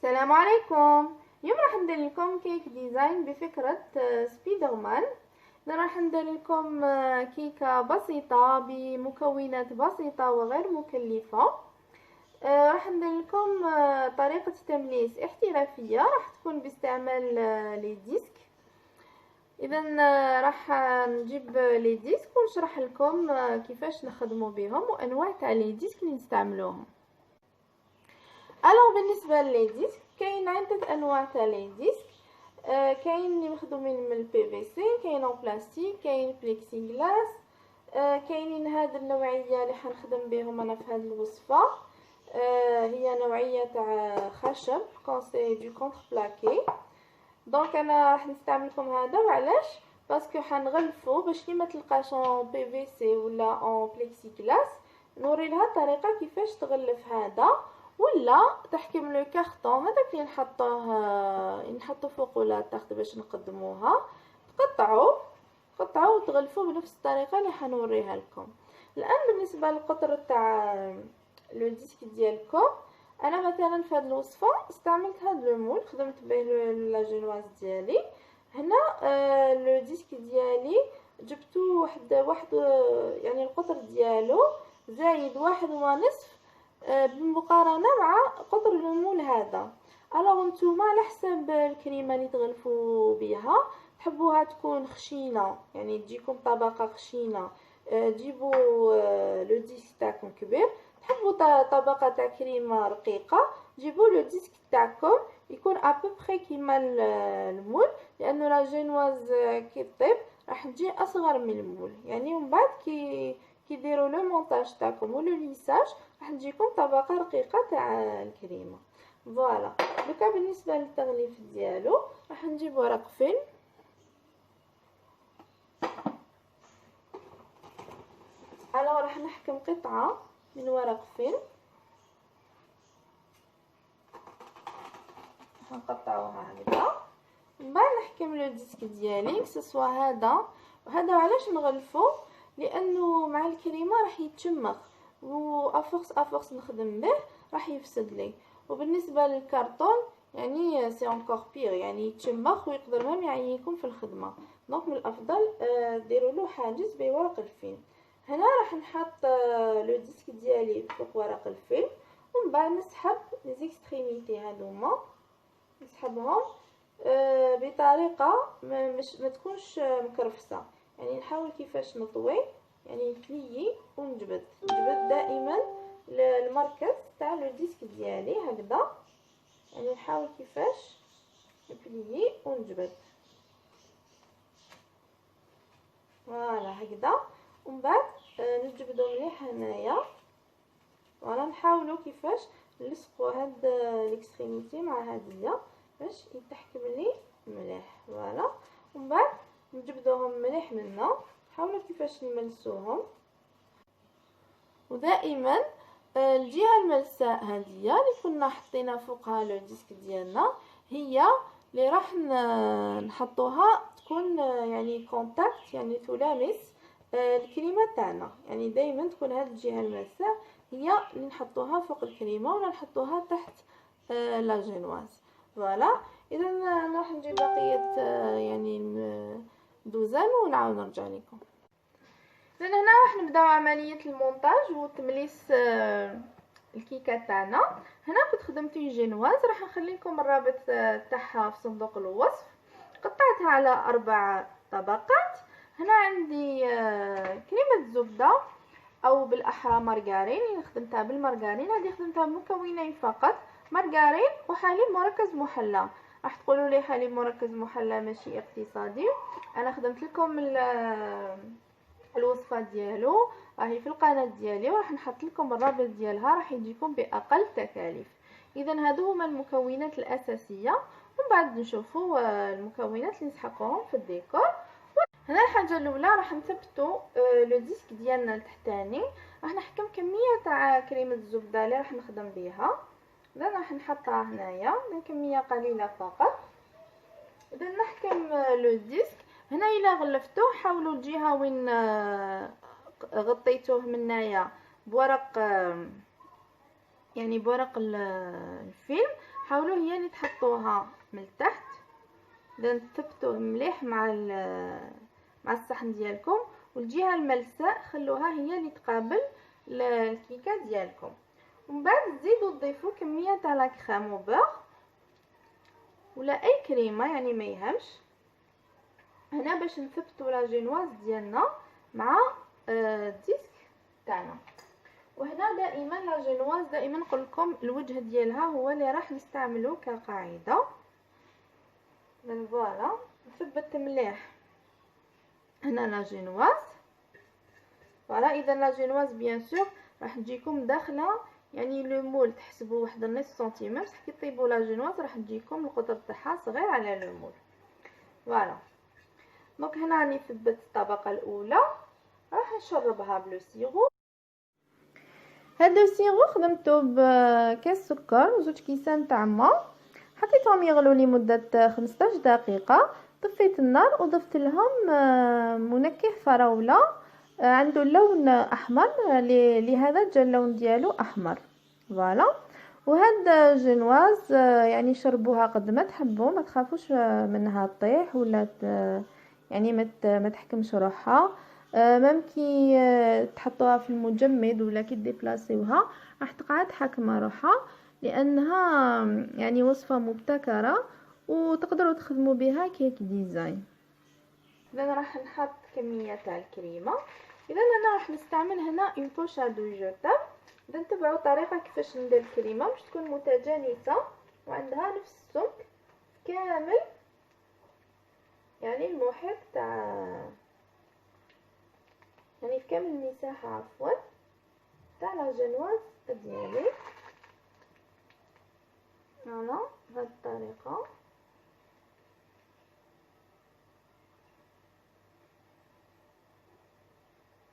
السلام عليكم. اليوم راح ندير لكم كيك ديزاين بفكرة سبايدر مان. راح ندير لكم كيكة بسيطة بمكونات بسيطة وغير مكلفة. راح ندير لكم طريقة تمليس احترافية، راح تكون باستعمال لي ديسك. اذا راح نجيب لي ديسك ونشرح لكم كيفاش نخدموا بهم وانواع تاع لي ديسك اللي نستعملوهم. بالنسبه لي ديسك كاين عده انواع تاع لي ديسك. كاين اللي مخدومين من البي في سي، كاين اون بلاستيك، كاين بليكسي غلاس. كاينين هاد النوعيه اللي حنخدم بهم انا في هاد الوصفه. هي نوعيه تاع خشب كونسي دو كونتر بلاكي. دونك انا راح نستعمل لكم هذا، وعلاش؟ باسكو حنغلفو باش كي ما تلقاش اون بي في سي ولا اون بليكسي غلاس، نوري لها الطريقه كيفاش تغلف هذا، ولا تحكم لو كارطون هذاك اللي نحطو فوق ولا تاخد باش نقدموها، تقطعوا وتغلفوا بنفس الطريقه اللي حنوريها لكم الان. بالنسبه للقطر تاع لو ديسك ديالكم، انا مثلا في هذه الوصفه استعملت هذا المول، خدمت به لا جينواز ديالي. هنا لو ديسك ديالي جبتو واحد يعني القطر ديالو زايد 1.5 بالمقارنه مع قطر المول هذا. نتوما على حسب الكريمه اللي تغلفوا بها، تحبوها تكون خشينه يعني تجيكم طبقه خشينه، جيبوا لو ديسك تاعكم كبير. تحبوا طبقه تاع كريمه رقيقه، جيبوا لو ديسك تاعكم يكون ابوبري كيما المول، لانه لا جينواز كي طيب راح تجي اصغر من المول. يعني ومن بعد كي ديروا لو مونتاج تاعكم ولو ليساج راح تجيكم طبقه رقيقه تاع الكريمه. فوالا. دوكا بالنسبه للتغليف ديالو راح نجيب ورق فيلم. راح نحكم قطعه من ورق فيلم، نقطعوها هكذا. من بعد نحكم لو ديسك ديالي كسوا هذا وهذا. وعلاش نغلفو؟ لانه مع الكريمه راح يتشمخ، و افورس نخدم به راح يفسد لي. وبالنسبه للكرتون يعني سي انكور بير، يعني يتشمخ ويقدر مام يعييكم في الخدمه. دونك من الافضل ديروا له حاجز بورق الفيلم. هنا راح نحط لو ديسك ديالي فوق ورق الفيلم، ومن بعد نسحب لي زيكستريميتي هذوما، نسحبهم بطريقه ما تكونش مكرفسه. يعني نحاول كيفاش نطوي، يعني نبليي ونجبد دائما المركز تاع لو ديسك ديالي هكذا. يعني نحاول كيفاش نبليي ونجبد فوالا هكذا. ومن بعد نجبدو مليح هنايا. وانا نحاولوا كيفاش نلصقوا هاد الاكستريميتي مع هاديه باش يتحكم لي مليح. فوالا. ومن بعد نجبدوهم مليح منا، حاولوا كيفاش نملسوهم. ودائما الجهه الملساء هذه اللي كنا حطينا فوقها لو ديسك ديالنا هي اللي راح نحطوها تكون يعني كونتاكت، يعني تلامس الكريمه تاعنا. يعني دائما تكون هذه الجهه الملساء هي اللي نحطوها فوق الكريمه ولا نحطوها تحت لا جينواز. فوالا. اذا راح نجيب بقيه يعني دوزان ونعاود نرجع لكم. اذا هنا راح نبداو عمليه المونتاج وتمليس الكيكه تاعنا. هنا كنت خدمت جينواز، راح نخلي لكم الرابط تاعها في صندوق الوصف. قطعتها على 4 طبقات. هنا عندي كريمه زبده او بالاحرى مارغرين، اللي خدمتها بالمارغرين. هذه خدمتها بمكونين فقط، مارغرين وحليب مركز محلى. راح تقولوا لي حليب مركز محلى ماشي اقتصادي. انا خدمت لكم الوصفه ديالو راهي في القناه ديالي، وراح نحط لكم الرابط ديالها، راح يجيكم باقل تكاليف. اذا هادو هما المكونات الاساسيه، ومن بعد نشوفوا المكونات اللي نسحقوهم في الديكور. هنا الحاجه الاولى راح نثبتوا لو ديسك ديالنا التحتاني. راح نحكم كميه تاع كريمه الزبده اللي راح نخدم بها. اذا راح نحطها هنايا كميه قليله فقط. اذا نحكم لو ديسك هنا. الا غلفتوه حاولوا الجهه وين غطيتوه منايا بورق، يعني بورق الفيلم، حاولوا هي اللي تحطوها من التحت. اذا تثبتوه مليح مع الصحن ديالكم، والجهه الملساء خلوها هي اللي تقابل الكيكه ديالكم. ومن بعد تزيدوا تضيفوا كميه تاع لا كريم او بور ولا اي كريمه، يعني ما يهمش. هنا باش نثبتوا لا جينواز ديالنا مع الديسك تاعنا. وهنا دائما لا جينواز دائما نقول لكم الوجه ديالها هو اللي راح نستعمله كقاعده. من فوالا نثبت مليح هنا لا جينواز. فوالا اذا لا جينواز بيان سور راح تجيكم داخله، يعني لو مول تحسبوا واحد نص سنتيمتر، بصح كي طيبوا لا جينواز راح تجيكم القطر تاعها صغير على لو مول. فوالا دونك هنا راني ثبت الطبقه الاولى، راح نشربها بلو سيرو. هذا السيرو خدمته بكاس سكر وزوج كيسان تاع ما، حطيتهم يغلوا لمده 15 دقيقه. طفيت النار وضفت لهم منكه فراوله عنده لون احمر، لهذا جا اللون ديالو احمر. فوالا وهذا جينواز يعني شربوها قد ما تحبوا، ما تخافوش منها تطيح ولا يعني ما تحكمش روحها. ممكن تحطوها في المجمد ولا كي ديبلاسيوها راح تقعد حاكمه روحها، لانها يعني وصفه مبتكره وتقدروا تخدموا بها كيك ديزاين. اذا راح نحط كميه تاع الكريمه. اذا انا راح نستعمل هنا اون بوش ا دو جوتام. اذا نتبعوا الطريقه كيفاش ندير الكريمه باش تكون متجانسه وعندها نفس السمك كامل، يعني المحيط تاع يعني في كامل المساحه عفوا تاع لا جينواز ديالي. فوالا بهذه الطريقه.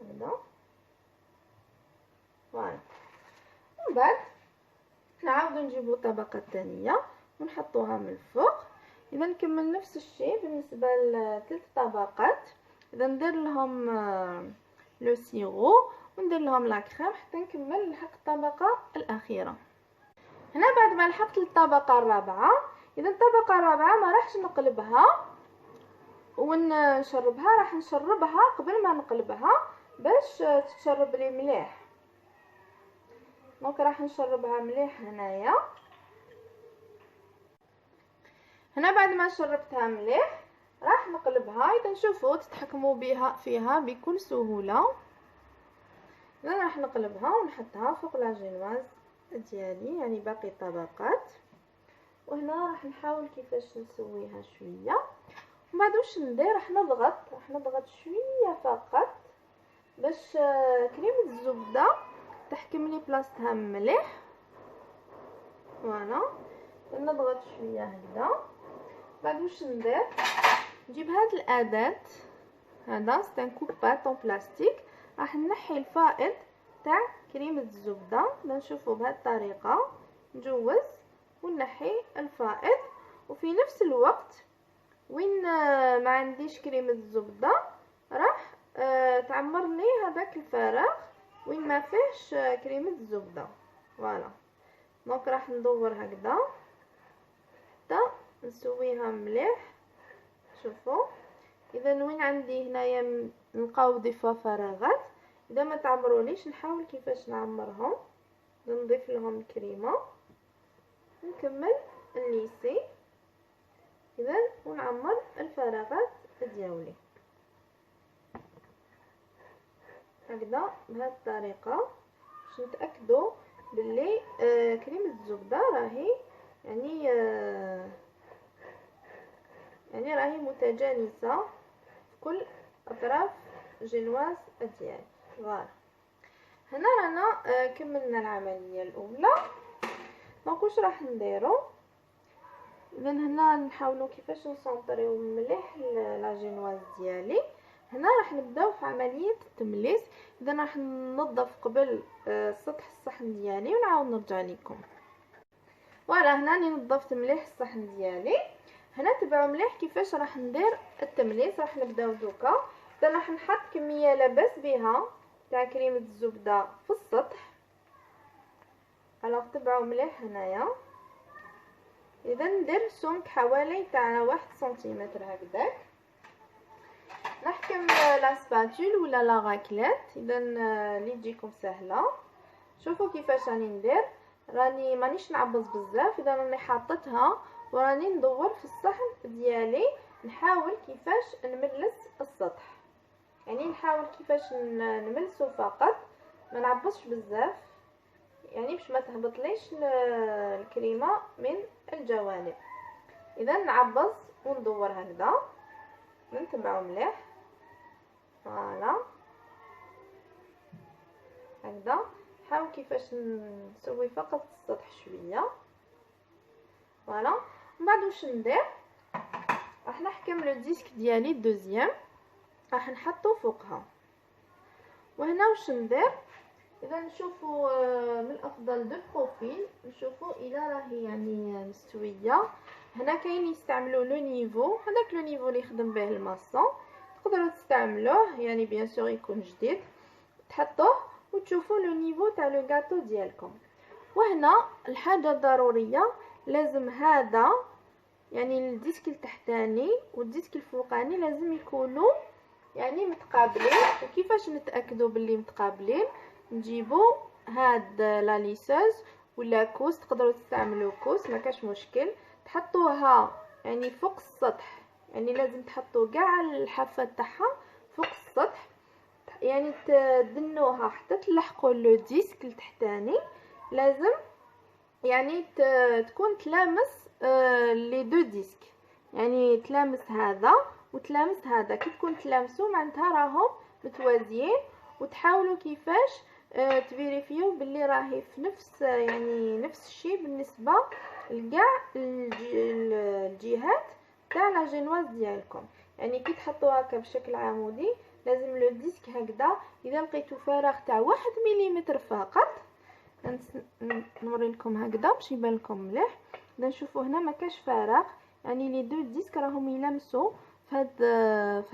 هذا فوالا. ومن بعد نعاودو نجيبو الطبقه الثانيه ونحطوها من الفوق. اذا نكمل نفس الشيء بالنسبه لثلاث طبقات. اذا ندير لهم لو سيرو وندير لهم لا كريم حتى نكمل نلحق الطبقه الاخيره. هنا بعد ما لحقت الطبقه الرابعه، اذا الطبقه الرابعه ما راحش نقلبها ونشربها، راح نشربها قبل ما نقلبها باش تتشرب لي مليح. دونك راح نشربها مليح هنايا. هنا بعد ما شربتها مليح راح نقلبها. اذا نشوفوا تتحكموا بها فيها بكل سهوله. اذا راح نقلبها ونحطها فوق لا جينواز ديالي، يعني باقي طبقات. وهنا راح نحاول كيفاش نسويها شويه. ومن بعد واش ندير، راح نضغط شويه فقط باش كريمه الزبده تحكم لي بلاصتها مليح. فوالا نضغط شويه هكذا. بعد واش ندير، نجيب هاد الاداه، هذا سي ان كوبات اون بلاستيك، راح نحي الفائض تاع كريمه الزبده. نشوفوا بهذه الطريقه نجوز ونحي الفائض، وفي نفس الوقت وين ما عنديش كريمه الزبده راح تعمر لي هذاك الفراغ وين ما فيهش كريمه الزبده. فوالا دونك راح ندور هكذا حتى نسويها مليح. شوفوا اذا وين عندي هنايا نلقاو ضفه فراغات، اذا ما تعمروليش نحاول كيفاش نعمرهم. نضيف لهم الكريمه نكمل الليسي اذا ونعمر الفراغات ديالي هكذا بهذه الطريقه باش نتاكدوا باللي كريمه الزبده راهي يعني راهي متجانسه في كل اطراف جينواز ديالي. فوالا هنا رانا كملنا العمليه الاولى. دونك واش راح نديرو، اذا هنا نحاولوا كيفاش نسونطريو مليح لا جينواز ديالي. هنا راح نبداو في عمليه التمليس. اذا راح ننظف قبل سطح الصحن ديالي ونعاود نرجع لكم. فوالا هنا راني نظفت مليح الصحن ديالي. هنا تبعوا مليح كيفاش راح ندير التمليس. راح نبداو دوكا. اذا راح نحط كميه لاباس بها تاع كريمه الزبده في السطح. الوغ تبعوا مليح هنايا. اذا ندير سمك حوالي تاع 1 سنتيمتر هكذاك. نحكم لا سباتول ولا لا راكليت، اذا اللي تجيكم سهله. شوفوا كيفاش راني ندير، راني مانيش نعبز بزاف، اذا راني حاطتها وراني ندور في الصحن ديالي، نحاول كيفاش نملس السطح، يعني نحاول كيفاش نملسه فقط، ما نعبزش بزاف، يعني باش ما تهبطليش الكريمه من الجوانب. اذا نعبز وندور هكذا، نتبعو مليح. فوالا هكذا، نحاول كيفاش نسوي فقط السطح شويه. فوالا من بعد واش ندير، راح نحكم لو ديسك ديالي الدوزيام، راح نحطو فوقها. وهنا واش ندير، اذا نشوفوا من الافضل دو بروفيل، نشوفوا الى راهي يعني مستويه. هنا كاين يستعملوا لو نيفو، هذاك لو نيفو اللي يخدم به الماصون، تقدروا تستعملوه، يعني بيان سور يكون جديد، تحطوه وتشوفوا لو نيفو تاع لو غاتو ديالكم. وهنا الحاجه الضروريه، لازم هذا يعني الديسك التحتاني والديسك الفوقاني لازم يكونوا يعني متقابلين. وكيفاش نتاكدوا باللي متقابلين، نجيبوا هاد لا ليسوز ولا كوس، تقدروا تستعملوا كوس ما كاش مشكل، تحطوها يعني فوق السطح، يعني لازم تحطوا كاع الحافه تاعها فوق السطح، يعني تدنوها حتى تلحقوا لو ديسك التحتاني. لازم يعني تكون تلامس لي دو ديسك، يعني تلامس هذا وتلامس هذا، كي تكون تلامسوا معناتها راهم متوازيين. وتحاولوا كيفاش تفيريفيو باللي راهي في نفس يعني نفس الشيء بالنسبه لكاع الجهات تاع لا جينواز ديالكم. يعني كي تحطوا هكا بشكل عمودي، لازم لو ديسك هكذا، اذا لقيتو فراغ تاع 1 ملم فقط، نوري لكم هكذا باش يبان لكم مليح. اذا نشوفوا هنا ما كاش فراغ، يعني لي دو ديسك راهم يلمسوا في هاد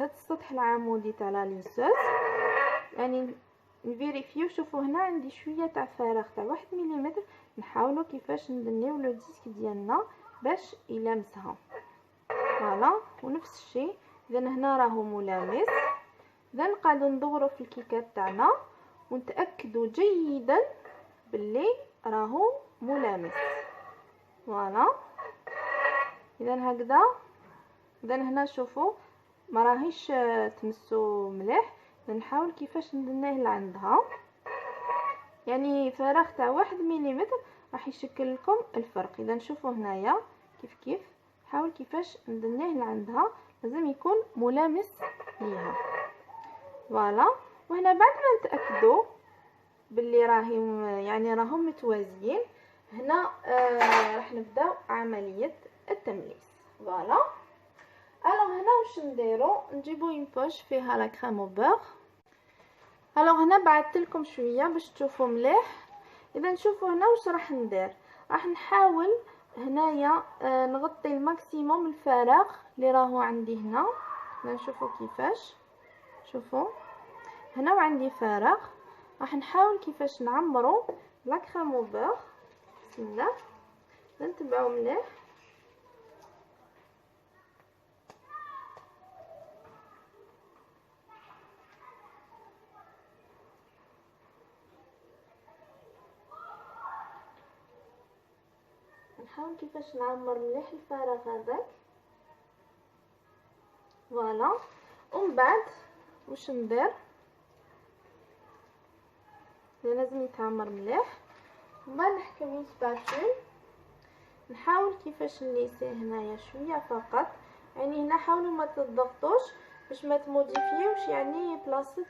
السطح العمودي تاع لا ليسوز. يعني نفيريفيو، شوفوا هنا عندي شويه تاع فراغ تاع 1 ملم، نحاولوا كيفاش ندنيو لو ديسك ديالنا باش يلمسها. فوالا ونفس الشيء، اذا هنا راهو ملامس. اذا نقعدوا ندوروا في الكيكات تاعنا ونتاكدوا جيدا باللي راهو ملامس. فوالا اذا هكذا. اذا هنا شوفوا ما راهيش تمسو مليح، نحاول كيفاش ندنيه لعندها، يعني فراغ تاع 1 ملم راح يشكل لكم الفرق. اذا نشوفوا هنايا كيف نحاول كيفاش ندنيه لعندها، لازم يكون ملامس ليها. فوالا وهنا بعد ما نتاكدوا باللي راهم متوازيين، هنا راح نبداو عمليه التمليس. فوالا الوغ هنا واش نديرو، نجيبو اون بوش فيها لا كريم او بور. الوغ هنا بعثت لكم شويه باش تشوفوا مليح. اذا نشوفوا هنا واش راح ندير، راح نحاول هنايا نغطي الماكسيموم الفراغ اللي راهو عندي هنا. نشوفوا كيفاش، شوفوا هنا وعندي فراغ، راح نحاول كيفاش نعمرو لا كريم او بور. بسم الله، نتبعوا مليح. نحاول كيفاش نعمر مليح الفراغ هذاك. فوالا ومن بعد واش ندير، لازم يتعمر مليح. ومن بعد نحكم سباتول، نحاول كيفاش نليسيه هنايا شويه فقط، يعني هنا حاولوا ما تضغطوش باش ما تموديفيوش يعني بلاصه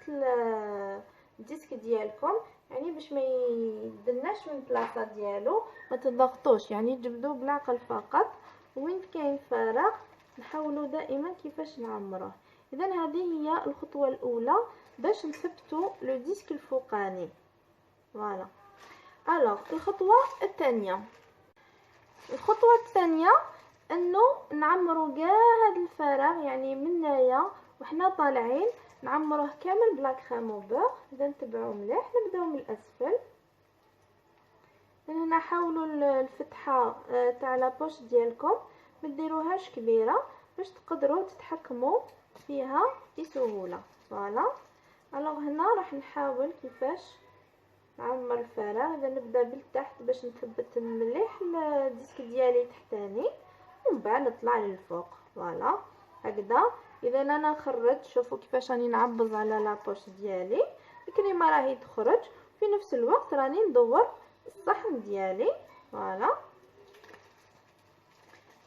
الديسك ديالكم، يعني باش ما يدناش من بلاصه ديالو، ما تضغطوش، يعني تجبدوه بالعقل فقط. وين كاين فراغ نحاولوا دائما كيفاش نعمروه. اذا هذه هي الخطوه الاولى باش نثبتوا لو ديسك الفوقاني. فوالا الوغ الخطوه الثانيه، انه نعمروا كاع هذا الفراغ، يعني من هنايا وحنا طالعين نعمروه كامل بلا كريم او بور. اذا نتبعوا مليح، نبداو من الاسفل. من هنا حاولوا الفتحه تاع لابوش ديالكم ما ديروهاش كبيره باش تقدروا تتحكموا فيها بسهوله. فوالا. الوغ هنا راح نحاول كيفاش نعمر الفراغ. اذا نبدا بالتحت باش نثبت مليح الديسك ديالي تحتاني ومن بعد نطلع للفوق. فوالا هكذا. اذا انا نخرج، شوفوا كيفاش راني نعبز على لابوش ديالي، الكريمه راهي تخرج في نفس الوقت راني ندور الصحن ديالي. فوالا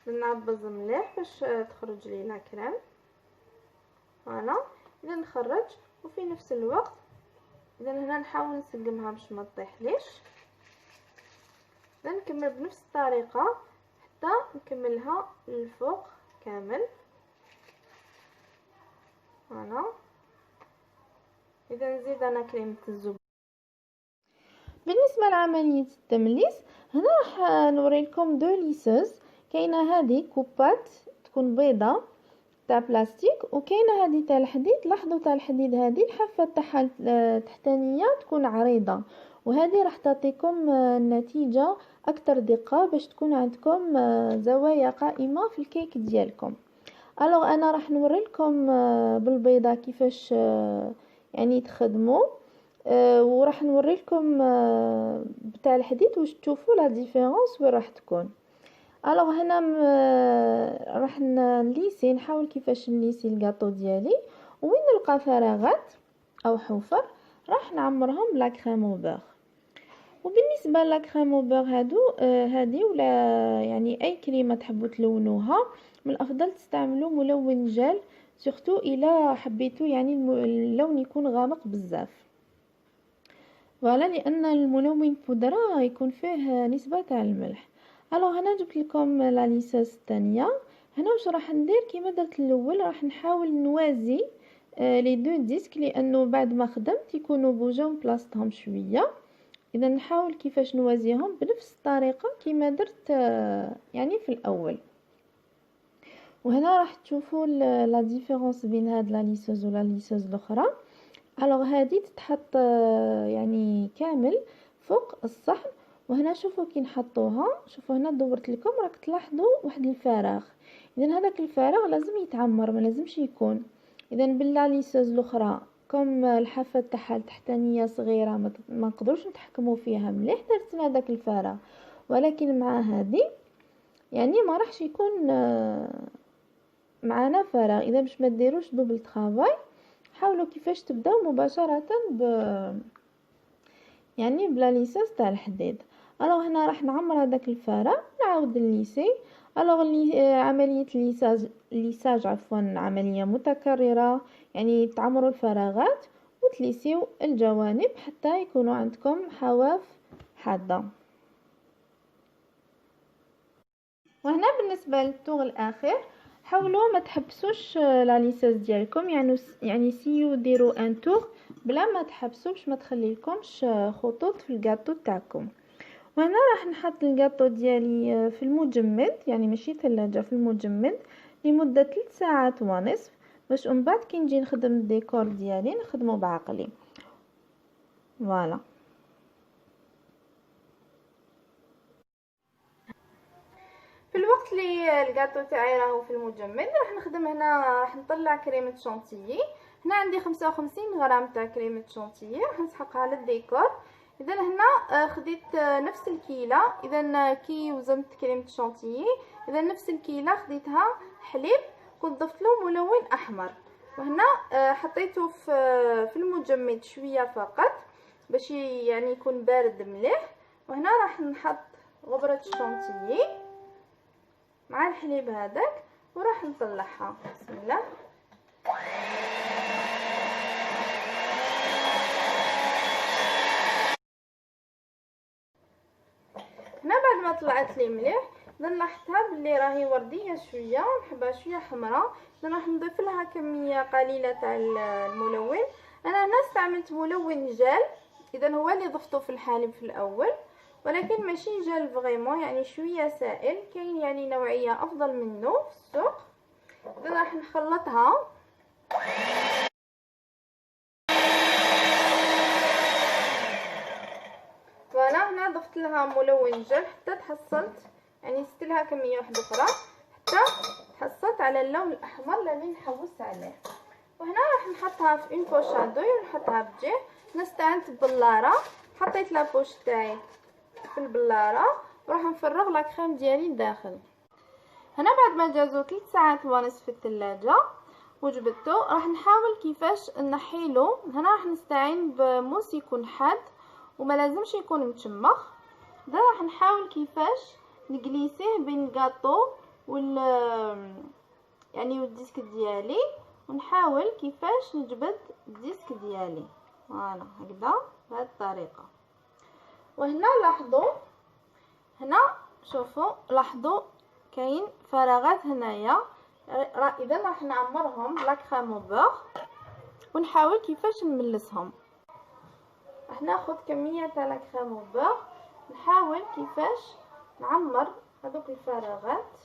نعبز مليح باش تخرج لي لا كريم. فوالا اذا نخرج وفي نفس الوقت اذا هنا نحاول نسقمها باش ما تطيحليش. اذا نكمل بنفس الطريقه حتى نكملها للفوق كامل. فوالا اذا نزيد انا كريمه الزبده. بالنسبه لعمليه التمليس هنا راح نوريكم دو ليسوز. كاينه هذه كوبات تكون بيضه تاع بلاستيك، وكاينه هذه تاع الحديد. لاحظوا تاع الحديد هذه الحافه تاعها التحتانيه تكون عريضه، وهذه راح تعطيكم النتيجه اكثر دقه باش تكون عندكم زوايا قائمه في الكيك ديالكم. الوغ انا راح نوريلكم بالبيضه كيفاش يعني تخدموا، وراح نوريلكم بتاع الحديد واش تشوفوا لا ديفيرونس وين راح تكون. الوغ هنا راح نليسي، نحاول كيفاش نليسي الكاطو ديالي، وين نلقى فراغات او حفر راح نعمرهم بلا كريم او بور. وبالنسبه لا كريم او بور هادي ولا يعني اي كريمه تحبوا تلونوها، من الافضل تستعملوا ملون جل، سورتو الا حبيتوا يعني اللون يكون غامق بزاف. فوالا لان الملون بودره يكون فيه نسبه تاع الملح. الوغ هنا جبت لكم لا ليساس الثانيه. هنا واش راح ندير كيما درت الاول، راح نحاول نوازي لي دو ديسك لانه بعد ما خدمت يكونوا بوجاو بلاصتهم شويه. اذا نحاول كيفاش نوازيهم بنفس الطريقه كيما درت يعني في الاول. وهنا راح تشوفوا لا ديفيرونس بين هاد لا ليسوز ولا ليسوز الاخرى. الوغ هذه تتحط يعني كامل فوق الصحن، وهنا شوفوا كي نحطوها، شوفوا هنا دورت لكم راك تلاحظوا واحد الفراغ. اذا هذاك الفراغ لازم يتعمر، ما لازمش يكون. اذا بالله ليسوز الاخرى كم الحافه تاعها التحتانيه صغيره ما نقدروش نتحكموا فيها مليح، درت هذاك الفراغ. ولكن مع هذه يعني ما راحش يكون معنا فراغ. اذا باش ما ديروش دوبل طرافاي حاولوا كيفاش تبداو مباشره يعني بلا ليساس تاع الحديد. الوغ هنا راح نعمر هذاك الفراغ، نعاود نليسي. الوغ عمليه الليساج عفوا عمليه متكرره، يعني تعمروا الفراغات وتليسيو الجوانب حتى يكونوا عندكم حواف حاده. وهنا بالنسبه للطوغ الاخير حاولوا ما تحبسوش لا ليساس ديالكم، يعني سيو ديروا ان طوغ بلا ما تحبسوا باش ما تخليلكمش خطوط في الكاطو تاعكم. وهنا راح نحط الكاطو ديالي في المجمد، يعني ماشي ثلاجه، في المجمد لمده 3 ساعات ونصف باش من بعد كي نجي نخدم الديكور ديالي نخدمه بعقلي. فوالا في الوقت اللي الكاطو تاعي راهو في المجمد راح نخدم. هنا راح نطلع كريمه شونتيي. هنا عندي 55 غرام تاع كريمه شونتيي راح نسحقها للديكور. اذا هنا خديت نفس الكيله، اذا كي وزنت كريمه شونتيي اذا نفس الكيله خديتها حليب كنت ضفت له ملون احمر، وهنا حطيته في المجمد شويه فقط باش يعني يكون بارد مليح. وهنا راح نحط غبره الشونتيي مع الحليب هذاك وراح نطلعها. بسم الله. هنا بعد ما طلعت لي مليح لاحظتها باللي راهي ورديه شويه ونحبها شويه حمراء. راح نضيف لها كميه قليله تاع الملون. انا هنا استعملت ملون جل، اذا هو اللي ضفته في الحليب في الاول، ولكن ماشي جل فريمون، يعني شويه سائل. كاين يعني نوعيه افضل منه في السوق. اذا راح نخلطها. فوالا هنا هنا ضفت لها ملون جل حتى تحصلت، يعني زدت لها كميه واحده اخرى حتى تحصلت على اللون الاحمر اللي نحوس عليه. وهنا راح نحطها في اون بوش شادو، نحطها بجيه. استعنت ببلاره، حطيت لابوش تاعي في البلاره وراح نفرغ لا كريم ديالي لداخل. هنا بعد ما جازو 3 ساعات ونص في الثلاجه وجبدته، راح نحاول كيفاش نحيلو. هنا راح نستعين بموس يكون حاد وما لازمش يكون متشمخ. ده راح نحاول كيفاش نجليسيه بين الكاطو يعني والديسك ديالي، ونحاول كيفاش نجبد الديسك ديالي فوالا هكذا بهذه الطريقه. وهنا لاحظوا، هنا شوفوا لاحظوا كاين فراغات هنايا، اذا راح نعمرهم لا كريم بوغ ونحاول كيفاش نملسهم. راح ناخذ كميه تاع لا كريم بوغ، نحاول كيفاش نعمر هذوك الفراغات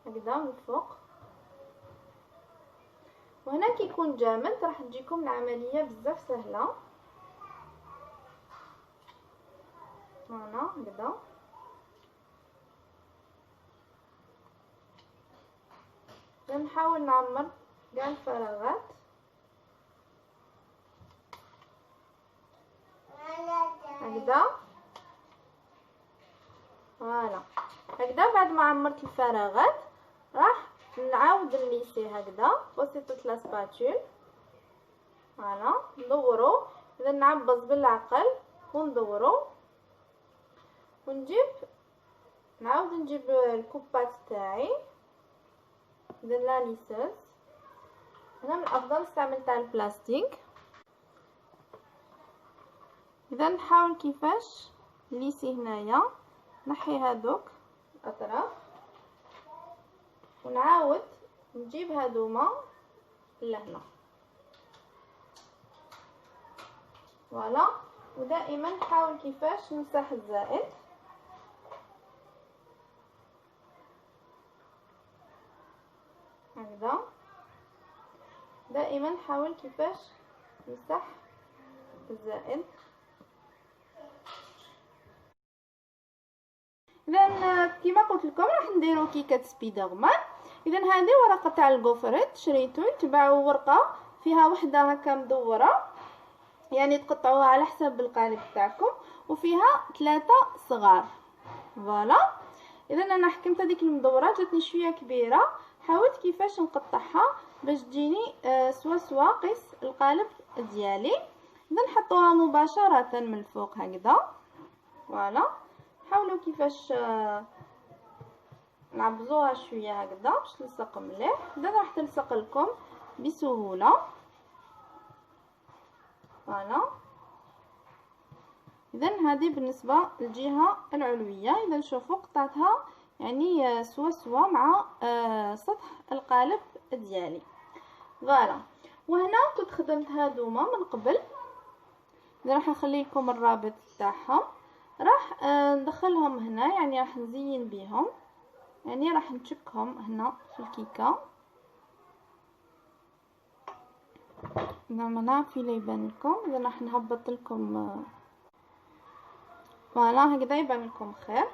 هكذا من الفوق. وهنا كيكون جامد راح تجيكم العمليه بزاف سهله. هنا هكذا نحاول نعمر كاع الفراغات هكذا فوالا هكذا. بعد ما عمرت الفراغات راح نعاود نليسي هكذا بوسيطه لا سباتول فوالا ندورو. اذا نعبز بالعقل وندورو ونجيب نعاود نجيب الكوبات تاعي. اذا لا ليسوس هنا من الافضل نستعمل تاع البلاستيك. اذا نحاول كيفاش نليسي هنايا، نحي هذوك الاطراف ونعاود نجيب هذوما لهنا فوالا. ودائما نحاول كيفاش نمسح الزائد هكذا. دائما نحاول كيفاش نمسح الزائد. اذا كما قلت لكم راح نديرو كيكه سبيدر مان. اذا هذه ورقه تاع الكوفريت شريتو، تبعوا ورقه فيها وحده هكا مدوره، يعني تقطعوها على حسب القالب تاعكم، وفيها 3 صغار فوالا. اذا انا حكمت هذيك المدوره جاتني شويه كبيره، حاولت كيفاش نقطعها باش تجيني سوا قيس القالب ديالي. اذا نحطوها مباشره من الفوق هكذا فوالا. حاولوا كيفاش نعبزوها شويه هكذا باش تلصق مليح. اذا راح تلصق لكم بسهوله فوالا. اذا هذه بالنسبه للجهه العلويه. اذا شوفوا قطعتها يعني سوا مع سطح القالب ديالي فوالا. وهنا كنت خدمت هذوما من قبل. اذا راح نخلي لكم الرابط تاعهم، راح ندخلهم هنا، يعني راح نزين بهم، يعني راح نشكهم هنا في الكيكه. اذا ما نعرف لا يبان لكم، اذا راح نهبط لكم فوالا هكذا يبان لكم خير.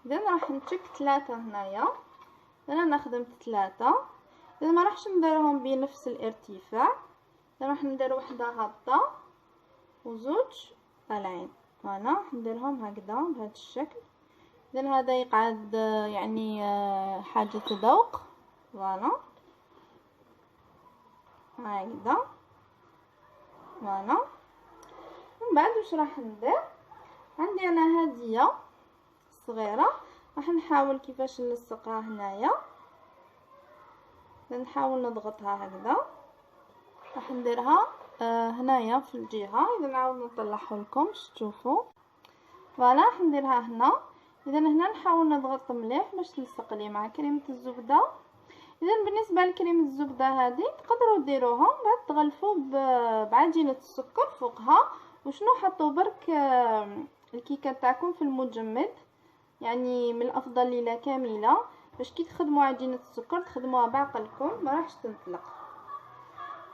اذا راح نشك 3 هنايا. انا خدمت 3. اذا ما راحش نديرهم بنفس الارتفاع، راح ندير وحده هابطه وزوج طالعين فوالا. راح نديرهم هكذا بهذا الشكل. اذا هذا يقعد يعني حاجه ذوق فوالا هكذا فوالا. من بعد واش راح ندير، عندي انا هديه صغيره راح نحاول كيفاش نلصقها هنايا. نحاول نضغطها هكذا، راح نديرها هنايا في الجهه. اذا نعاود نطلعه لكم باش تشوفوا فوالا. راح نديرها هنا. اذا هنا نحاول نضغط مليح باش تلصق لي مع كريمه الزبده. اذا بالنسبه لكريمه الزبده هذه تقدروا ديروهم بعد تغلفوا بعجينه السكر فوقها. وشنو حطوا برك الكيكه تاعكم في المجمد، يعني من الافضل ليله كامله باش كي تخدموا عجينه السكر تخدموها بعقلكم ما راحش تنطلق.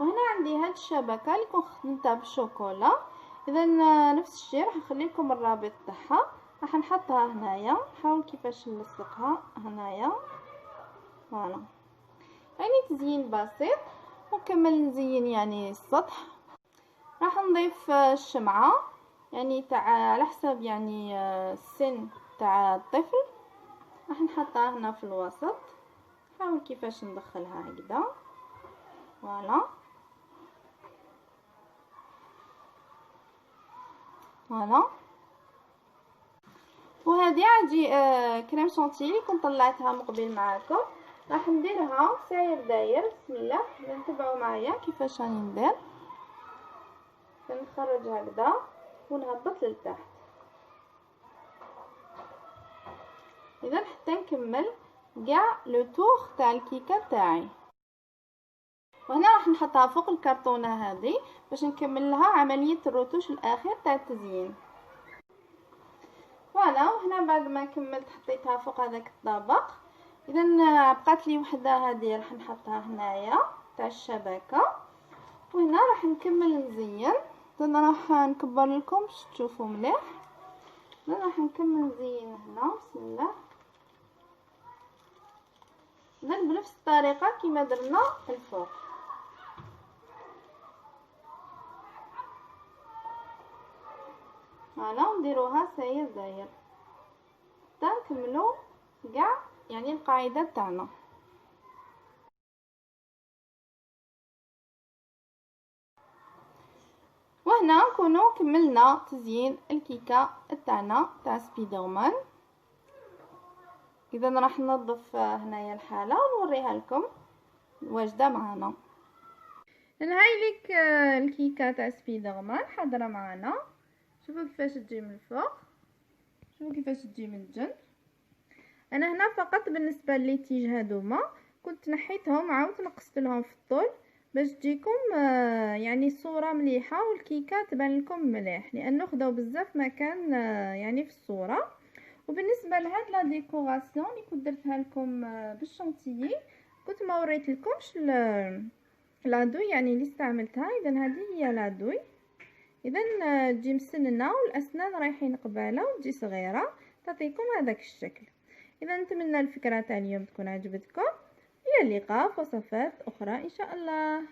وهنا عندي هاد الشبكه اللي كنت خدمتها بالشوكولا. اذا نفس الشيء راح نخلي لكم الرابط تاعها، راح نحطها هنايا، نحاول كيفاش نلصقها هنايا. فوالا، يعني تزيين بسيط. ونكمل نزين يعني السطح. راح نضيف الشمعة يعني تاع على حسب يعني السن تاع الطفل، راح نحطها هنا في الوسط. نحاول كيفاش ندخلها هكذا. فوالا فوالا. وهذه عندي كريم شانتيلي كنت طلعتها مقبل معاكم، راح نديرها ساير داير. بسم الله، نتبعوا معايا كيفاش راني ندير. نخرج هكذا ونهبط للتحت. اذا حتى نكمل كاع لو تور تاع الكيكه تاعي. وهنا راح نحطها فوق الكرتونه هذه باش نكمل لها عمليه الروتوش الاخير تاع التزيين. فوالا، وهنا بعد ما كملت حطيتها فوق هذاك الطبق. اذا بقات لي وحده هذه راح نحطها هنايا تاع الشبكه. وهنا راح نكمل نزين. اذا راح نكبر لكم باش تشوفوا مليح. اذا راح نكمل نزين هنا. بسم الله. اذا بنفس الطريقه كما درنا الفوق. فوالا، نديروها ساير داير حتى نكملوا كاع يعني القاعده تاعنا. وهنا نكونوا كملنا تزيين الكيكه تاعنا تاع سبايدرمان. اذا راح ننظف هنايا الحاله ونوريها لكم واجده معنا. هاي لك الكيكه تاع سبايدرمان حاضره معنا. شوفوا كيفاش تجي من الفوق، شوفوا كيفاش تجي من الجنب. انا هنا فقط بالنسبه لي تيج هذوما كنت نحيتهم عاود نقصت لهم في الطول باش تجيكم يعني الصوره مليحه والكيكه تبان لكم مليح، لانه خداو بزاف مكان يعني في الصوره. وبالنسبه لهاد لا ديكوراسيون اللي كنت درتها لكم بالشونتيي كنت ما وريت لكمش لادوي يعني اللي استعملتها. اذا هذه هي لادوي. اذا تجي مسننه والاسنان رايحين قباله وتجي صغيره تعطيكم هذاك الشكل. اذا نتمنى الفكره تاع اليوم تكون عجبتكم. الى اللقاء في وصفات اخرى ان شاء الله.